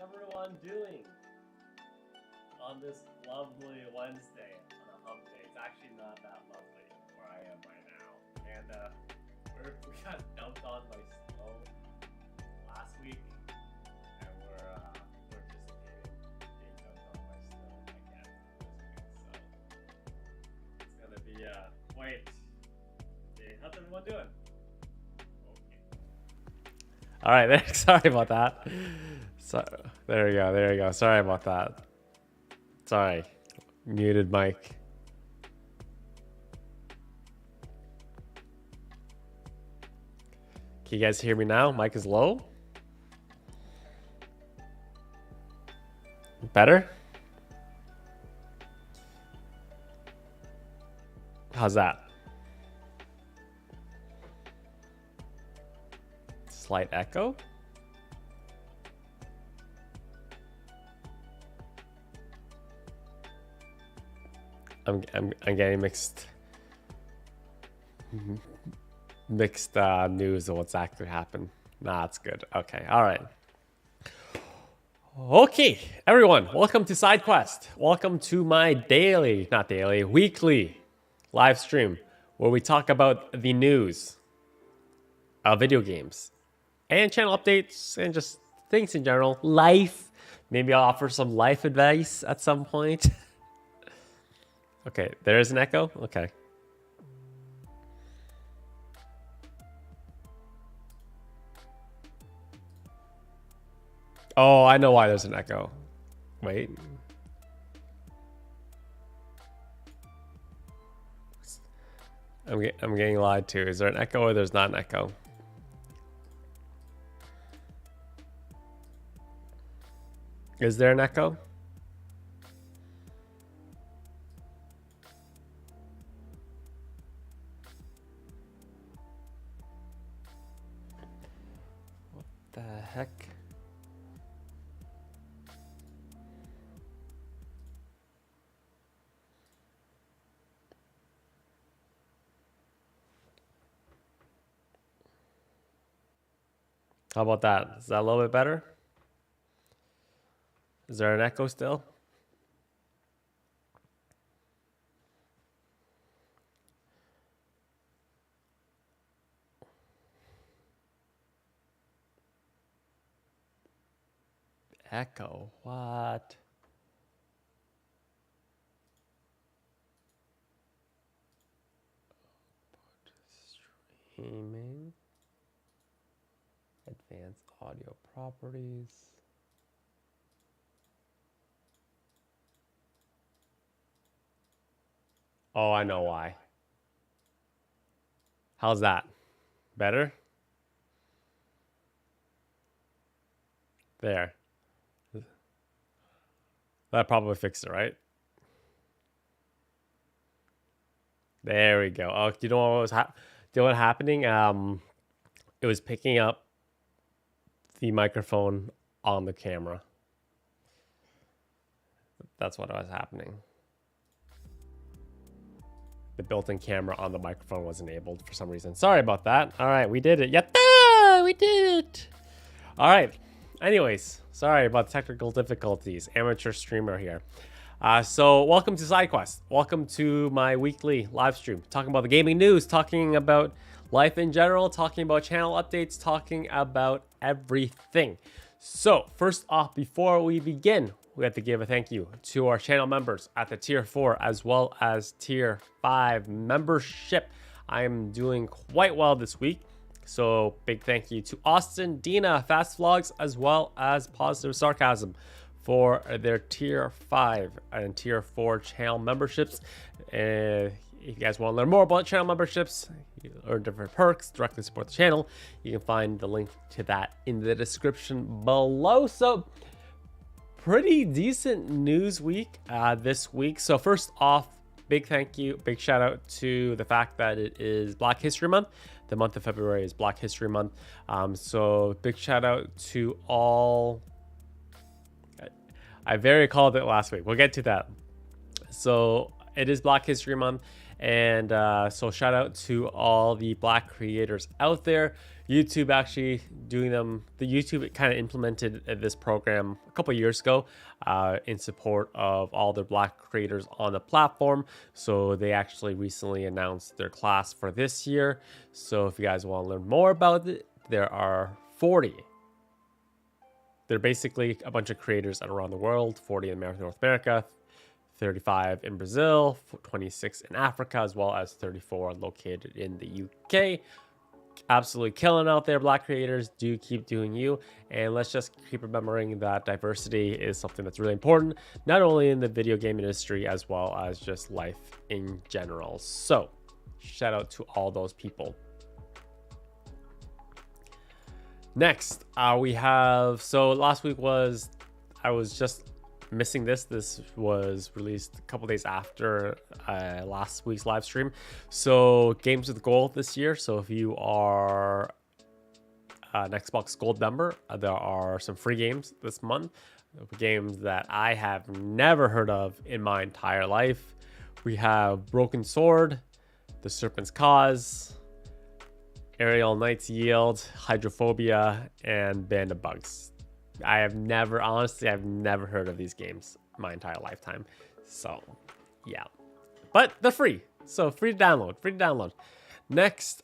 everyone doing on this lovely Wednesday on a hump day? It's actually not that lovely where I am right now. And we got dumped on by snow last week, and we're anticipating being dumped on by snow again this week. So it's gonna be quite. How's everyone doing? All right, there. Sorry about that. So there you go. Sorry about that. Sorry, muted mic. Can you guys hear me now? Mic is low. Better? How's that? Slight echo. I'm getting mixed news of what's actually happened. Nah, it's good. Okay, all right. Okay, everyone, welcome to SideQuest. Welcome to my weekly live stream where we talk about the news of video games and channel updates and just things in general. Life. Maybe I'll offer some life advice at some point. Okay, there is an echo? Okay. Oh, I know why there's an echo. Wait. I'm getting lied to. Is there an echo or there's not an echo? Is there an echo? What the heck? How about that? Is that a little bit better? Is there an echo still? Echo, what? Streaming. Advanced audio properties. Oh, I know why. How's that? Better? There. That probably fixed it, right? There we go. Oh, you know what was happening? It was picking up the microphone on the camera. That's what was happening. The built-in camera on the microphone was enabled for some reason. Sorry about that. All right, we did it. Yatta! We did it. All right. Anyways, sorry about technical difficulties. Amateur streamer here. So welcome to SideQuest. Welcome to my weekly live stream. Talking about the gaming news, talking about life in general, talking about channel updates, talking about everything. So first off, before we begin, we have to give a thank you to our channel members at the tier 4 as well as tier 5 membership. I am doing quite well this week. So big thank you to Austin, DINA, Fast Vlogs, as well as Positive Sarcasm for their tier 5 and tier 4 channel memberships. If you guys want to learn more about channel memberships or different perks, directly support the channel, you can find the link to that in the description below. So pretty decent news week this week. So first off, big thank you, big shout out to the fact that it is Black History Month. The month of February is Black History Month. So big shout out to all. I very called it last week. We'll get to that. So it is Black History Month. And so shout out to all the Black creators out there. YouTube actually doing them. The YouTube kind of implemented this program a couple of years ago in support of all the Black creators on the platform. So they actually recently announced their class for this year. So if you guys want to learn more about it, there are 40. They're basically a bunch of creators around the world, 40 in North America, 35 in Brazil, 26 in Africa, as well as 34 located in the UK. Absolutely killing out there, Black creators. Do keep doing you, and let's just keep remembering that diversity is something that's really important, not only in the video game industry as well as just life in general. So shout out to all those people. Next, we have, so last week was, I was just missing this. This was released a couple days after last week's live stream. So Games with Gold this year. So if you are an Xbox Gold member, there are some free games this month. Games that I have never heard of in my entire life. We have Broken Sword, The Serpent's Cause, Aerial Knight's Yield, Hydrophobia, and Band of Bugs. I have never, honestly, I've never heard of these games my entire lifetime. So, yeah. But they're free. So, free to download, Next,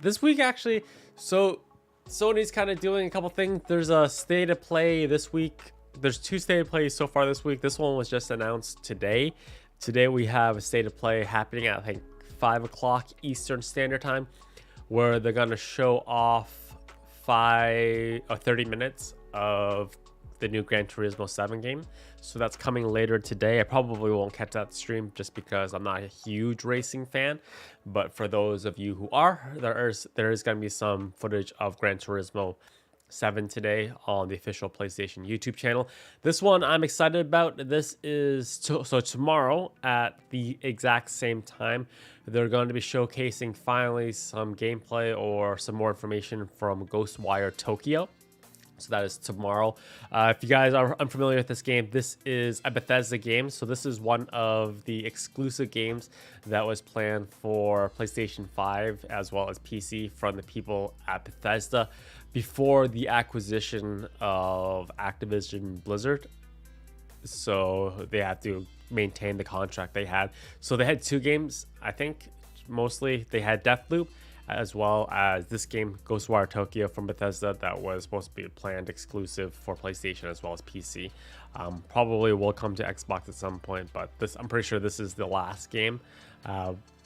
this week, actually, so Sony's kind of doing a couple things. There's a state of play this week. There's 2 state of plays so far this week. This one was just announced today. Today, we have a state of play happening at, I think, 5 o'clock Eastern Standard Time, where they're going to show off 30 minutes of the new Gran Turismo 7 game. So that's coming later today. I probably won't catch that stream just because I'm not a huge racing fan. But for those of you who are, there is going to be some footage of Gran Turismo 7 today on the official PlayStation YouTube channel. This one I'm excited about. This is so tomorrow at the exact same time, they're going to be showcasing finally some gameplay or some more information from Ghostwire Tokyo. So that is tomorrow. If you guys are unfamiliar with this game, this is a Bethesda game. So this is one of the exclusive games that was planned for PlayStation 5 as well as PC from the people at Bethesda before the acquisition of Activision Blizzard. So they had to maintain the contract they had. So they had 2 games, I think, mostly. They had Deathloop, as well as this game, Ghostwire Tokyo from Bethesda, that was supposed to be a planned exclusive for PlayStation as well as PC. Probably will come to Xbox at some point, but I'm pretty sure this is the last game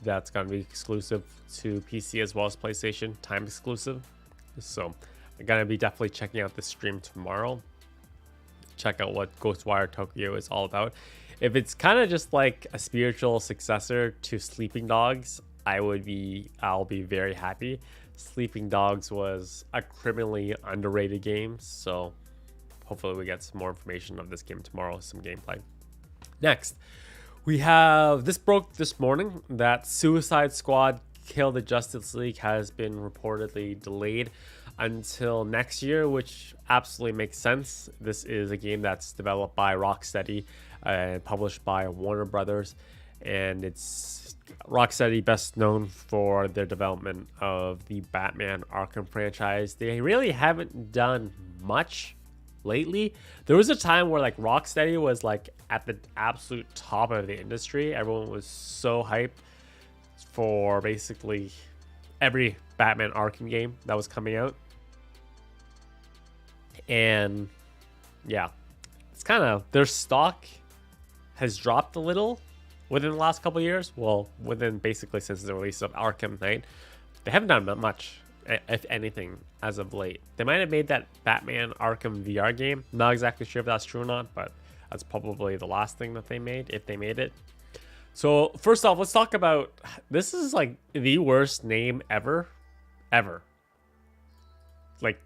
that's going to be exclusive to PC as well as PlayStation, time exclusive. So I'm going to be definitely checking out this stream tomorrow. Check out what Ghostwire Tokyo is all about. If it's kind of just like a spiritual successor to Sleeping Dogs, I'll be very happy. Sleeping Dogs was a criminally underrated game, so hopefully we get some more information of this game tomorrow, some gameplay. Next, we have, this broke this morning, that Suicide Squad Kill the Justice League has been reportedly delayed until next year, which absolutely makes sense. This is a game that's developed by Rocksteady and published by Warner Brothers, and it's Rocksteady best known for their development of the Batman Arkham franchise. They really haven't done much lately. There was a time where like Rocksteady was like at the absolute top of the industry. Everyone was so hyped for basically every Batman Arkham game that was coming out. And yeah, it's kind of, their stock has dropped a little within the last couple of years. Well, within basically since the release of Arkham Knight. They haven't done much, if anything, as of late. They might have made that Batman Arkham VR game. Not exactly sure if that's true or not, but that's probably the last thing that they made, if they made it. So first off, let's talk about, this is like the worst name ever. Like,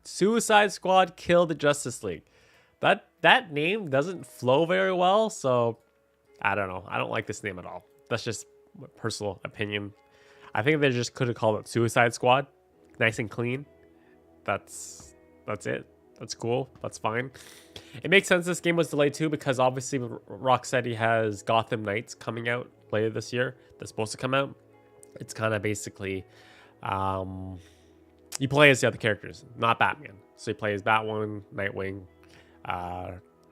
Suicide Squad Kill the Justice League. That name doesn't flow very well, so I don't know. I don't like this name at all. That's just my personal opinion. I think they just could have called it Suicide Squad. Nice and clean. That's it. That's cool. That's fine. It makes sense this game was delayed too, because obviously Rocksteady has Gotham Knights coming out later this year. That's supposed to come out. It's kind of basically You play as the other characters, not Batman. So you play as Batwoman, Nightwing,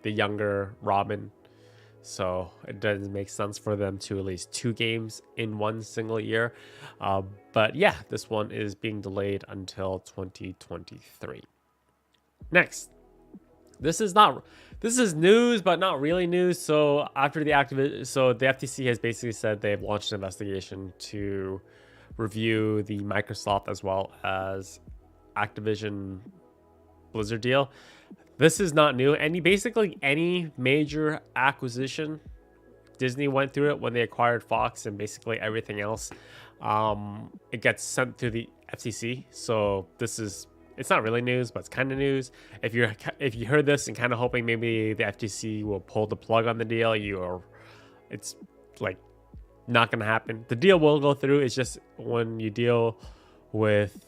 the younger Robin. So it doesn't make sense for them to release 2 games in one single year. But yeah, this one is being delayed until 2023. Next, this is news, but not really news. So after the FTC has basically said they've launched an investigation to review the Microsoft as well as Activision Blizzard deal. This is not new. Basically any major acquisition, Disney went through it when they acquired Fox and basically everything else. It gets sent through the FCC. So it's not really news, but it's kind of news. If you heard this and kind of hoping maybe the FTC will pull the plug on the deal, it's like not gonna happen. The deal will go through. It's just when you deal with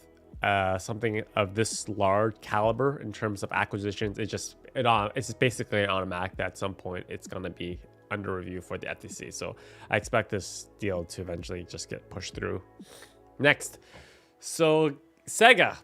something of this large caliber in terms of acquisitions, it's basically an automatic that at some point it's gonna be under review for the FTC. So I expect this deal to eventually just get pushed through. Next, so Sega,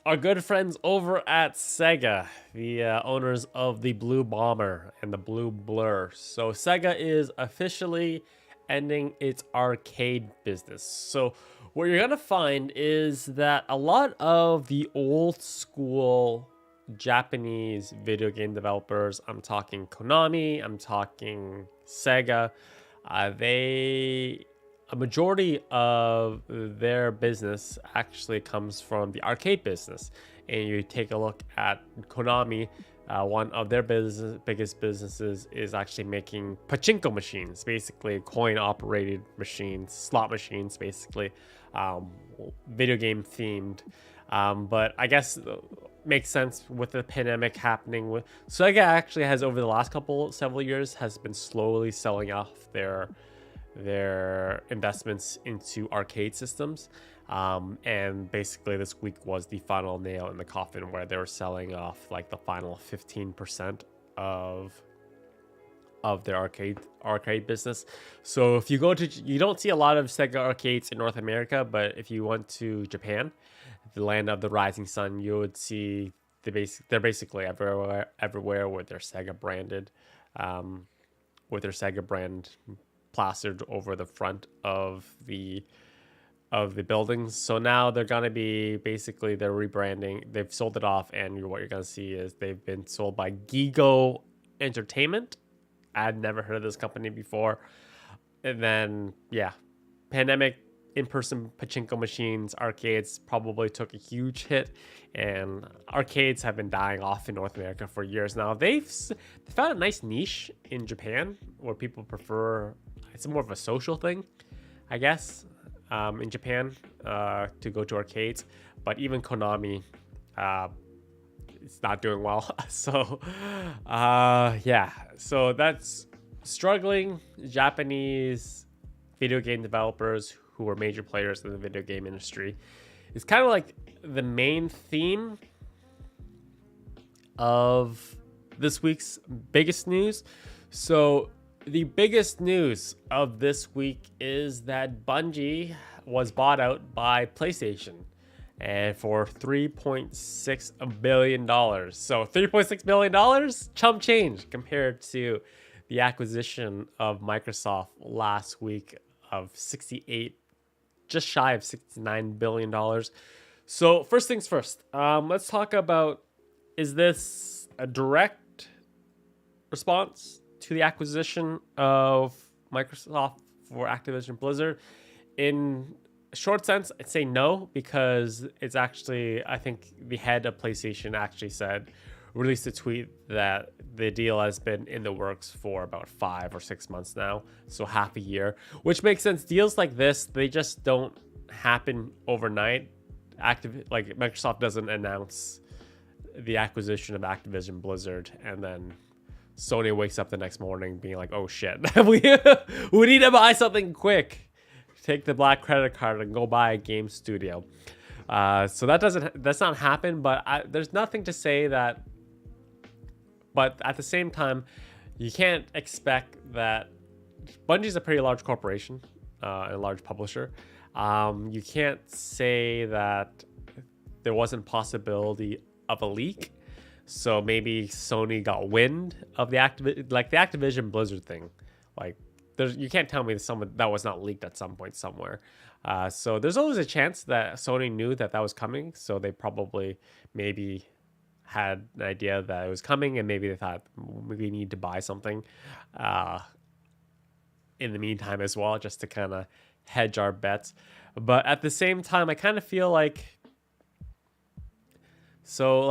our good friends over at Sega, the owners of the Blue Bomber and the Blue Blur. So Sega is officially ending its arcade business. So what you're gonna find is that a lot of the old school Japanese video game developers, I'm talking Konami, I'm talking Sega, a majority of their business actually comes from the arcade business. And you take a look at Konami, one of their biggest businesses is actually making pachinko machines, basically coin-operated machines, slot machines, basically, video game themed. But I guess makes sense with the pandemic happening. Sega actually has, over the last several years, has been slowly selling off their investments into arcade systems. And basically this week was the final nail in the coffin where they were selling off like the final 15% of their arcade business. So if you you don't see a lot of Sega arcades in North America, but if you went to Japan, the land of the rising sun, you would see they're basically everywhere with their Sega branded, with their Sega brand plastered over the front of the buildings. So now they're gonna be they're rebranding. They've sold it off, and what you're gonna see is they've been sold by Gigo Entertainment. I'd never heard of this company before. And then pandemic, in-person pachinko machines, arcades probably took a huge hit, and arcades have been dying off in North America for years now. They found a nice niche in Japan where people prefer, it's more of a social thing, I guess, in Japan, to go to arcades. But even Konami, it's not doing well. So so that's struggling Japanese video game developers who are major players in the video game industry. It's kind of like the main theme of this week's biggest news. So the biggest news of this week is that Bungie was bought out by PlayStation, and for $3.6 billion. So $3.6 billion, chump change compared to the acquisition of Microsoft last week of just shy of $69 billion. So first things first, let's talk about, is this a direct response to the acquisition of Microsoft for Activision Blizzard? In a short sense, I'd say no, because it's actually, I think the head of PlayStation actually released a tweet that the deal has been in the works for about 5 or 6 months now, so half a year, which makes sense. Deals like this, they just don't happen overnight. Microsoft doesn't announce the acquisition of Activision Blizzard and then Sony wakes up the next morning being like, oh shit, we need to buy something quick. Take the black credit card and go buy a game studio. So that's not happened, but there's nothing to say that. But at the same time, you can't expect that. Bungie's a pretty large corporation, and a large publisher. You can't say that there wasn't possibility of a leak. So maybe Sony got wind of the Activision Blizzard thing. Like, you can't tell me that was not leaked at some point somewhere. So there's always a chance that Sony knew that was coming. So they probably maybe had an idea that it was coming, and maybe they thought we need to buy something in the meantime as well, just to kind of hedge our bets. But at the same time, I kind of feel like, so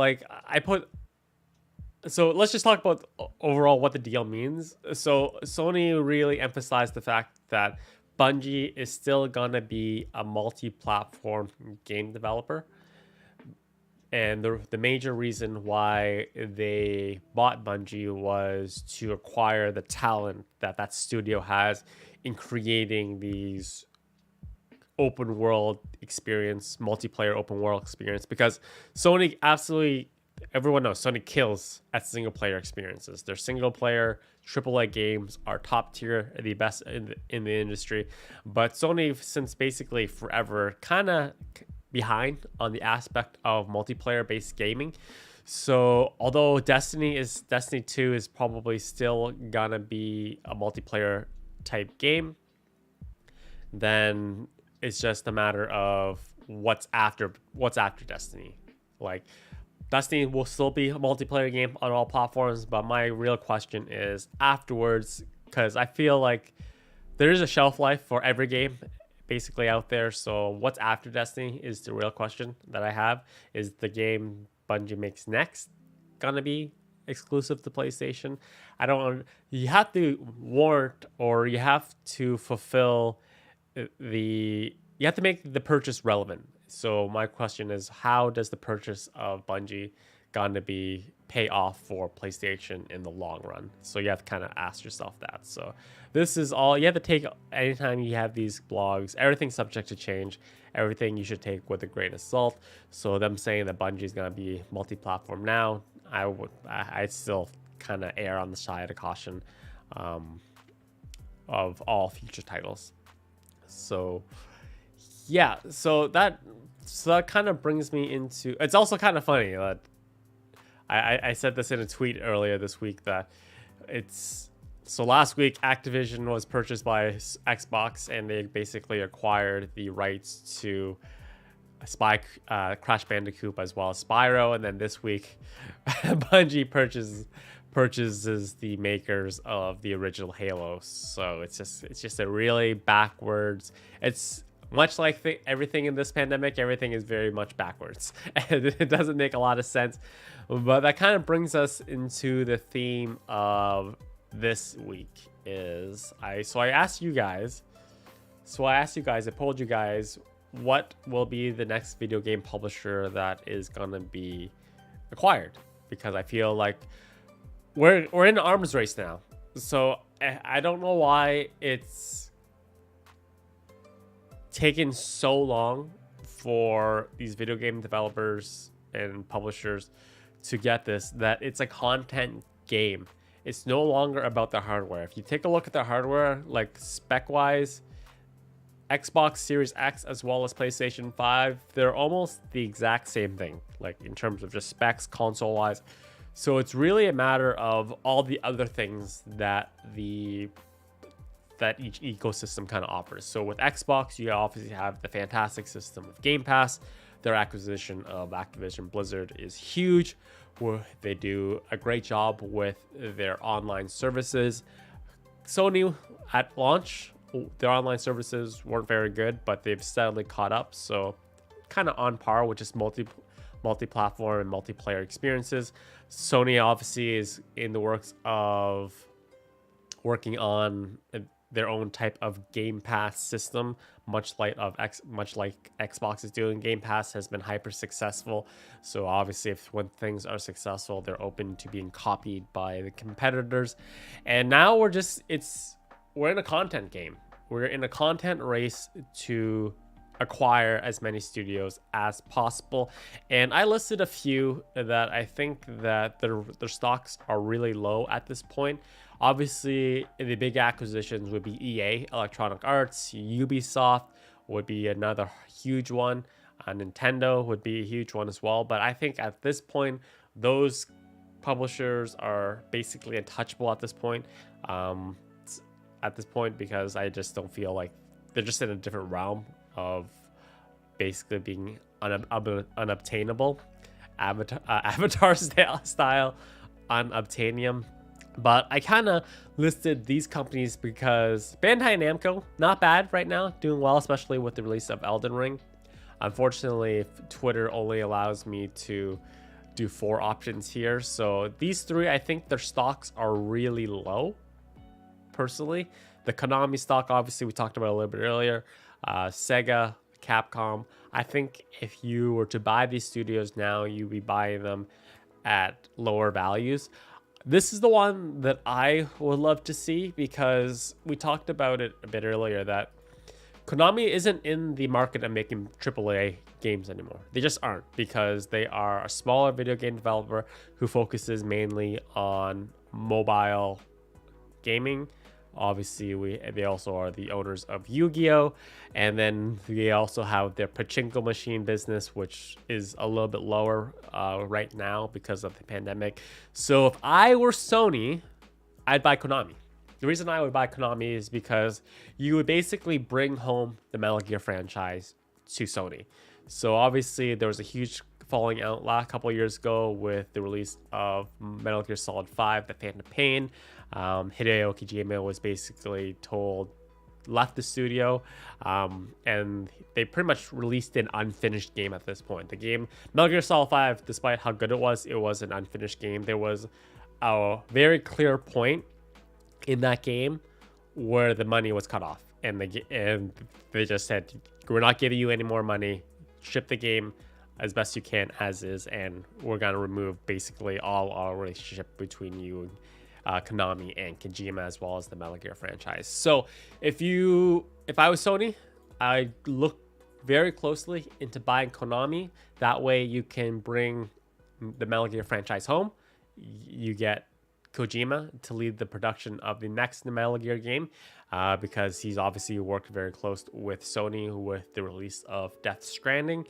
let's just talk about overall what the deal means. So Sony really emphasized the fact that Bungie is still gonna be a multi-platform game developer. And the major reason why they bought Bungie was to acquire the talent that studio has in creating these open world experience, multiplayer open world experience. Because Sony everyone knows Sony kills at single player experiences. Their single player AAA games are top tier, the best in the industry. But Sony, since basically forever, kind of behind on the aspect of multiplayer based gaming. So although Destiny 2 is probably still gonna be a multiplayer type game, then it's just a matter of what's after Destiny. Like, Destiny will still be a multiplayer game on all platforms, but my real question is afterwards, because I feel like there is a shelf life for every game basically out there. So what's after Destiny is the real question that I have. Is the game Bungie makes next gonna be exclusive to PlayStation? You have to warrant, or you have to fulfill you have to make the purchase relevant. So my question is, how does the purchase of Bungie going to pay off for PlayStation in the long run? So you have to kind of ask yourself that. So this is all you have to take anytime you have these blogs. Everything's subject to change. Everything you should take with a grain of salt. So them saying that Bungie is going to be multi-platform now, I'd still kind of err on the side of caution of all future titles. So yeah, so that kind of brings me into, it's also kind of funny that I said this in a tweet earlier this week that so last week Activision was purchased by Xbox, and they basically acquired the rights to Crash Bandicoot as well as Spyro, and then this week Bungie purchases the makers of the original Halo. So it's just a really backwards. It's much like everything in this pandemic, everything is very much backwards. And it doesn't make a lot of sense. But that kind of brings us into the theme of this week. I asked you guys, I polled you guys, what will be the next video game publisher that is going to be acquired? Because I feel like we're in an arms race now. So I don't know why it's taken so long for these video game developers and publishers to get this, that it's a content game. It's no longer about the hardware. If you take a look at the hardware, like spec wise, Xbox Series X as well as PlayStation 5, they're almost the exact same thing, like in terms of just specs, console wise. So it's really a matter of all the other things that each ecosystem kind of offers. So with Xbox, you obviously have the fantastic system of Game Pass. Their acquisition of Activision Blizzard is huge, where they do a great job with their online services. Sony at launch, their online services weren't very good, but they've steadily caught up. So kind of on par with just multi-platform and multiplayer experiences. Sony obviously is in the works of working on their own type of Game Pass system, much like Xbox is doing. Game Pass has been hyper successful, so obviously when things are successful, they're open to being copied by the competitors. And now we're in a content game. We're in a content race to acquire as many studios as possible. And I listed a few that I think that their stocks are really low at this point. Obviously, the big acquisitions would be EA, Electronic Arts, Ubisoft, would be another huge one. Nintendo would be a huge one as well. But I think at this point, those publishers are basically untouchable at this point. Because I just don't feel like they're just in a different realm of basically being unobtainable. Avatar style unobtainium. But I kind of listed these companies because Bandai Namco, not bad right now, doing well, especially with the release of Elden Ring. Unfortunately, Twitter only allows me to do 4 options here. So these 3, I think their stocks are really low, personally. The Konami stock, obviously, we talked about a little bit earlier. Sega, Capcom. I think if you were to buy these studios now, you'd be buying them at lower values. This is the one that I would love to see, because we talked about it a bit earlier that Konami isn't in the market of making AAA games anymore. They just aren't, because they are a smaller video game developer who focuses mainly on mobile gaming. Obviously, they also are the owners of Yu-Gi-Oh! And then they also have their pachinko machine business, which is a little bit lower right now because of the pandemic. So if I were Sony, I'd buy Konami. The reason I would buy Konami is because you would basically bring home the Metal Gear franchise to Sony. So obviously there was a huge falling out a couple of years ago with the release of Metal Gear Solid 5, The Phantom Pain. Hideo Kojima was basically left the studio, and they pretty much released an unfinished game at this point. The game, Metal Gear Solid 5, despite how good it was an unfinished game. There was a very clear point in that game where the money was cut off, and they just said, we're not giving you any more money, ship the game as best you can as is, and we're going to remove basically all our relationship between you and Konami and Kojima, as well as the Metal Gear franchise. So if I was Sony, I'd look very closely into buying Konami. That way you can bring the Metal Gear franchise home. You get Kojima to lead the production of the next Metal Gear game, because he's obviously worked very close with Sony with the release of Death Stranding.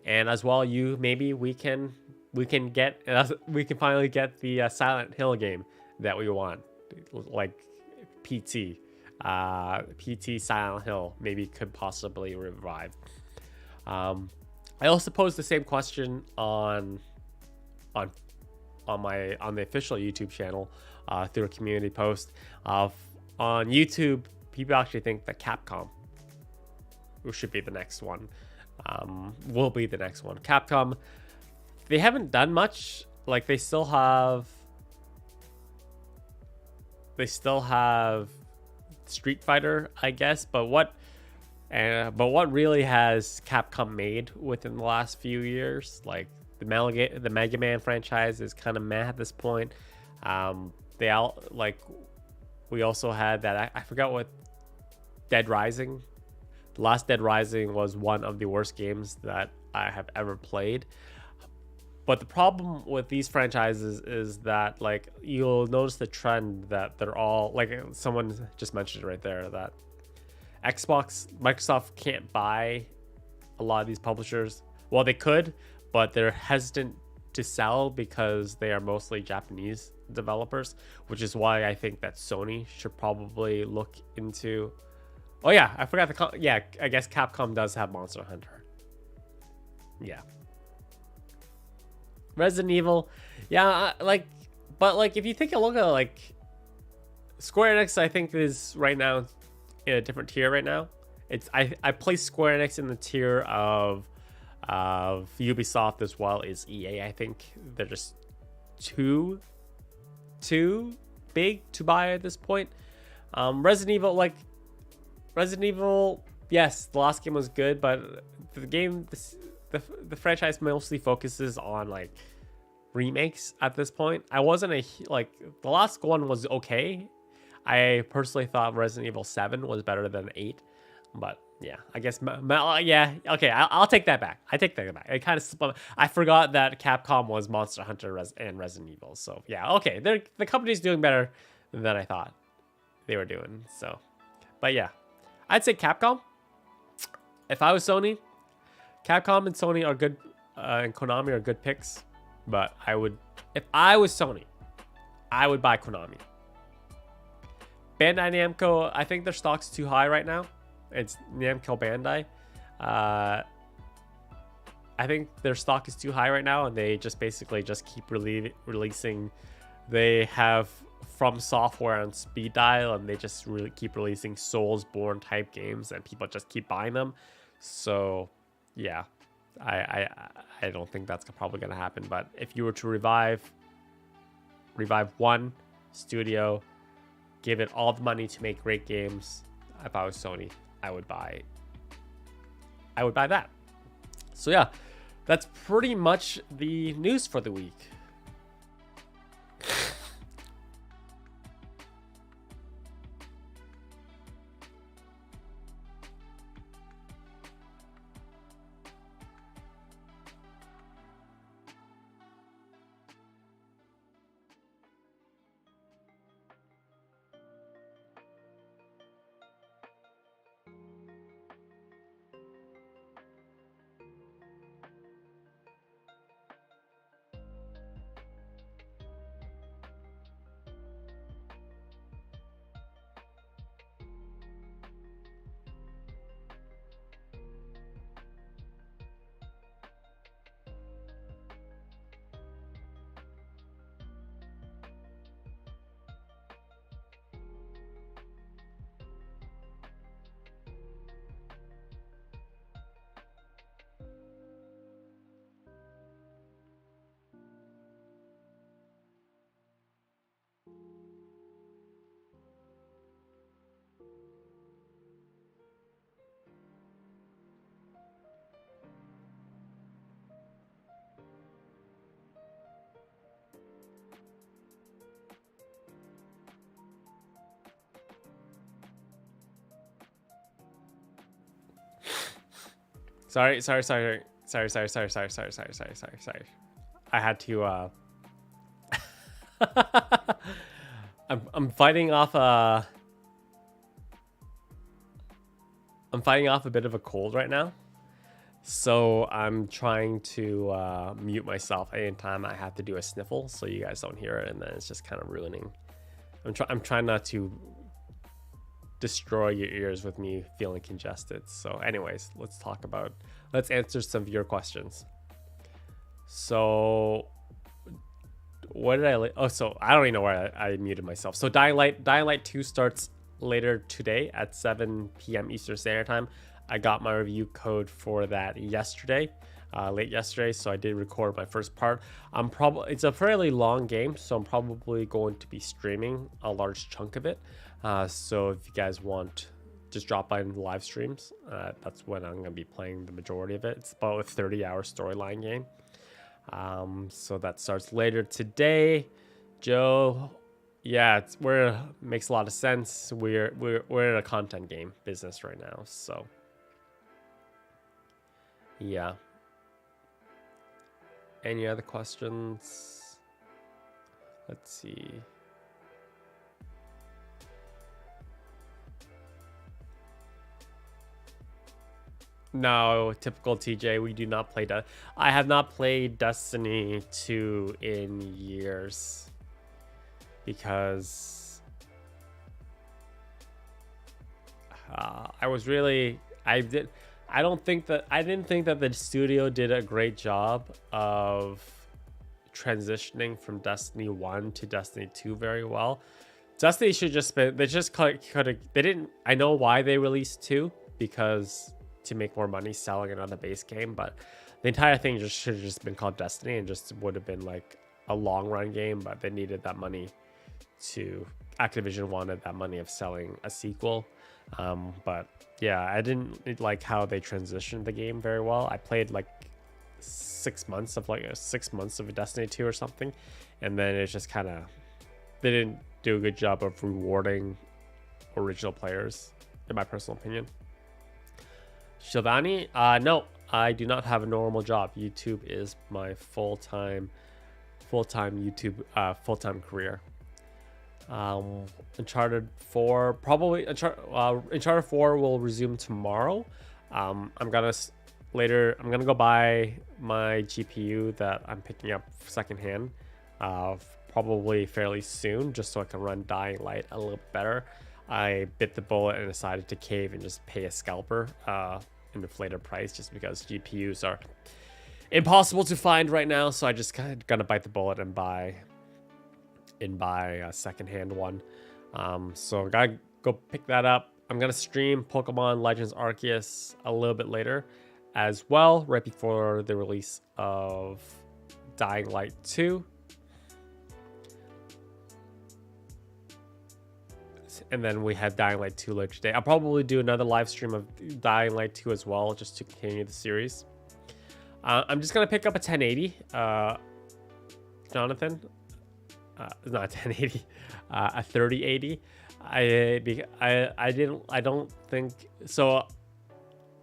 And as well, we can finally get the Silent Hill game that we want, like PT Silent Hill maybe could possibly revive. I also posed the same question on the official YouTube channel through a community post. On YouTube, people actually think that Capcom should be the next one. Will be the next one. Capcom, they haven't done much. Like they still have Street Fighter, I guess, but what really has Capcom made within the last few years? Like the Mega Man franchise is kind of meh at this point. We also had that, I forgot what, Dead Rising. The last Dead Rising was one of the worst games that I have ever played. But the problem with these franchises is that, like, you'll notice the trend that they're all, like someone just mentioned right there, that Microsoft can't buy a lot of these publishers. Well, they could, but they're hesitant to sell because they are mostly Japanese developers, which is why I think that Sony should probably look into. Oh yeah, I forgot I guess Capcom does have Monster Hunter. Yeah. Resident Evil, yeah, but if you take a look at like Square Enix, I think is right now in a different tier right now. I place Square Enix in the tier of Ubisoft as well as EA. I think they're just too big to buy at this point. Resident Evil, yes, the last game was good, but the franchise mostly focuses on like remakes at this point. I wasn't the last one was okay. I personally thought Resident Evil 7 was better than 8, but yeah, I guess yeah, okay, I'll take that back. I kind of I forgot that Capcom was Monster Hunter and Resident Evil. So yeah, okay, the company's doing better than I thought they were doing. So, but yeah, I'd say Capcom. if I was Sony, Capcom and Sony are good, and Konami are good picks. But I would, if I was Sony, I would buy Konami. Bandai Namco, I think their stock's too high right now. It's Namco Bandai. I think their stock is too high right now, and they just basically just keep releasing. They have From Software on speed dial, and they just really keep releasing Soulsborne type games, and people just keep buying them. So, yeah, I don't think that's probably gonna happen. But if you were to revive one studio, give it all the money to make great games, if I was Sony, I would buy that. So yeah, that's pretty much the news for the week. Sorry. I had to I'm fighting off a bit of a cold right now. So I'm trying to mute myself anytime I have to do a sniffle so you guys don't hear it, and then it's just kind of ruining. I'm trying not to destroy your ears with me feeling congested. So anyways, let's answer some of your questions. So what did so I don't even know where I muted myself. So Dying Light 2 starts later today at 7 p.m. Eastern Standard Time. I got my review code for that yesterday, late yesterday, so I did record my first part. It's a fairly long game, so I'm probably going to be streaming a large chunk of it. So if you guys want, just drop by in the live streams. That's when I'm going to be playing the majority of it. It's about a 30-hour storyline game. So that starts later today. Joe, yeah, makes a lot of sense. We're in a content game business right now, so yeah. Any other questions? Let's see. No, typical TJ. We do not play that. I have not played Destiny 2 in years because I didn't think that the studio did a great job of transitioning from Destiny 1 to Destiny 2 very well. Destiny should just been, they didn't, I know why they released 2, because to make more money selling another base game, but the entire thing should have just been called Destiny and just would have been like a long run game, but they needed that money Activision wanted that money of selling a sequel. But yeah, I didn't like how they transitioned the game very well. I played like 6 months of a Destiny 2 or something, and then it's just kind of, they didn't do a good job of rewarding original players, in my personal opinion. Shivani, no, I do not have a normal job. YouTube is my full-time career. Uncharted 4 will resume tomorrow. I'm gonna later. I'm gonna go buy my GPU that I'm picking up secondhand, probably fairly soon, just so I can run Dying Light a little better. I bit the bullet and decided to cave and just pay a scalper an inflated price, just because GPUs are impossible to find right now. So I just kind of gonna bite the bullet and buy a secondhand one. So I gotta go pick that up. I'm gonna stream Pokemon Legends Arceus a little bit later as well, right before the release of Dying Light 2. And then we have Dying Light 2 later today. I'll probably do another live stream of Dying Light 2 as well, just to continue the series. I'm just gonna pick up a 1080, Jonathan. Not 1080, a 3080. I don't think so.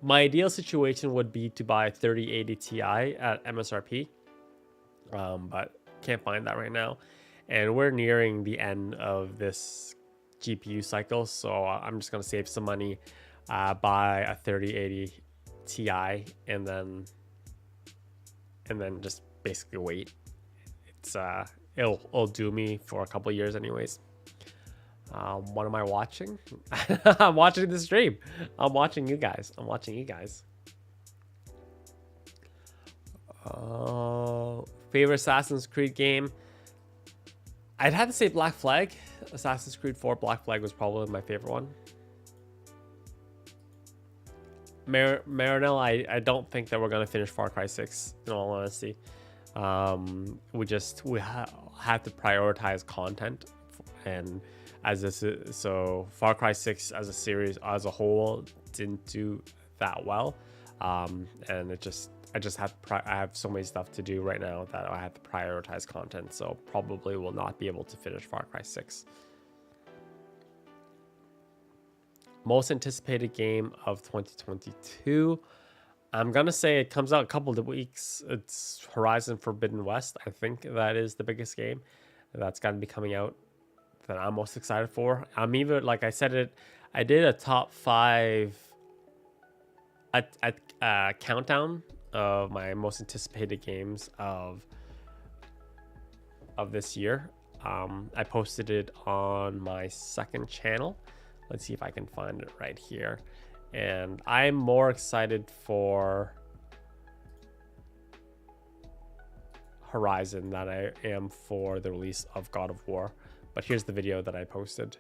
My ideal situation would be to buy a 3080 Ti at MSRP, but can't find that right now. And we're nearing the end of this GPU cycle, so I'm just gonna save some money, buy a 3080 Ti, and then just basically wait. It's it'll do me for a couple years anyways. What am I watching? I'm watching the stream. I'm watching you guys. Favorite Assassin's Creed game? I'd have to say Black Flag. Assassin's Creed 4 Black Flag was probably my favorite one. Marinel, I don't think that we're gonna finish Far Cry 6 in all honesty. We have to prioritize content, and so Far Cry 6 as a series as a whole didn't do that well, and I have so many stuff to do right now that I have to prioritize content, so probably will not be able to finish Far Cry 6. Most anticipated game of 2022. I'm gonna say it comes out a couple of weeks. It's Horizon Forbidden West. I think that is the biggest game that's gonna be coming out that I'm most excited for. I'm even, like I said it, I did a top 5 countdown of my most anticipated games of this year. I posted it on my second channel. Let's see if I can find it right here. And I'm more excited for Horizon than I am for the release of God of War. But here's the video that I posted.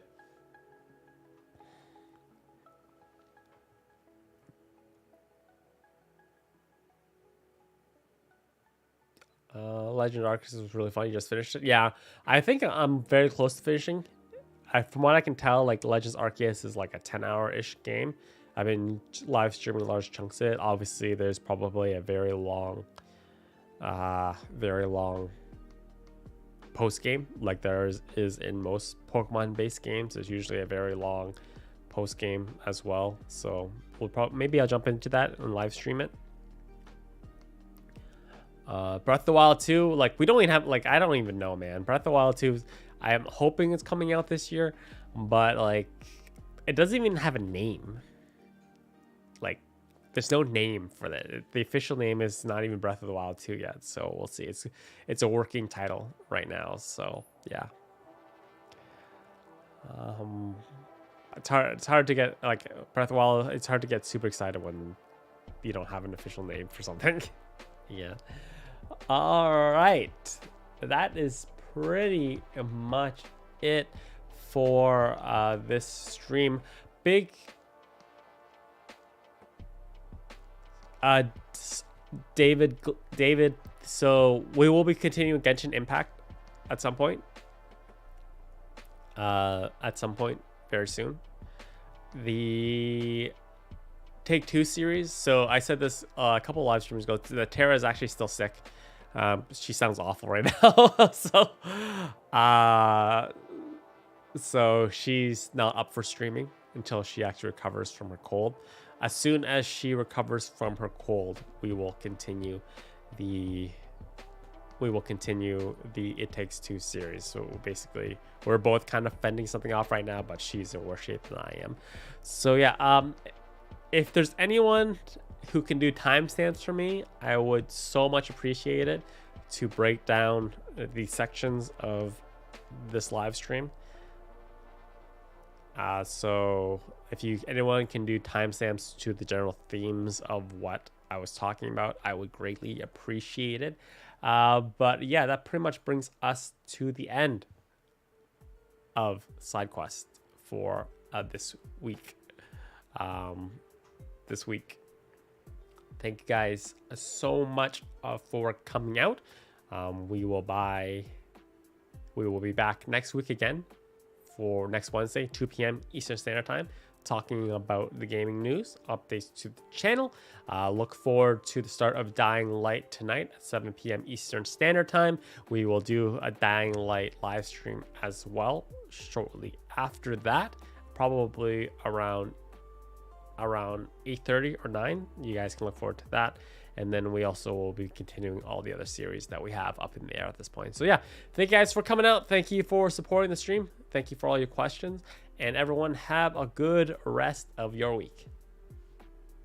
Legend of Arceus was really fun. You just finished it? Yeah, I think I'm very close to finishing. From what I can tell, like Legends Arceus is like a 10-hour-ish game. I've been live streaming large chunks of it. Obviously, there's probably a very long post game, like there is in most Pokemon-based games. There's usually a very long post game as well. So maybe I'll jump into that and live stream it. Breath of the Wild 2, like we don't even have, like I don't even know, man. Breath of the Wild 2, I am hoping it's coming out this year, but like it doesn't even have a name. Like there's no name for that. The official name is not even Breath of the Wild 2 yet, so we'll see. It's a working title right now, so yeah. It's hard to get, like, Breath of the Wild, it's hard to get super excited when you don't have an official name for something. Yeah. All right, that is pretty much it for this stream. Big David, so we will be continuing Genshin Impact at some point very soon. The Take-Two series, so I said this a couple live streams ago, that Tara is actually still sick. She sounds awful right now. So she's not up for streaming until she actually recovers from her cold. As soon as she recovers from her cold, we will continue the It Takes Two series. So basically, we're both kind of fending something off right now, but she's in worse shape than I am. So yeah, if there's anyone who can do timestamps for me, I would so much appreciate it to break down the sections of this live stream. So if anyone can do timestamps to the general themes of what I was talking about, I would greatly appreciate it. But yeah, that pretty much brings us to the end of side quest for this week. Thank you guys so much for coming out. We will be back next week again for next Wednesday, 2 p.m. Eastern Standard Time, talking about the gaming news, updates to the channel. Look forward to the start of Dying Light tonight at 7 p.m. Eastern Standard Time. We will do a Dying Light live stream as well shortly after that, probably around 8:30 or 9. You guys can look forward to that. And then we also will be continuing all the other series that we have up in the air at this point. So yeah, thank you guys for coming out. Thank you for supporting the stream. Thank you for all your questions. And everyone, have a good rest of your week.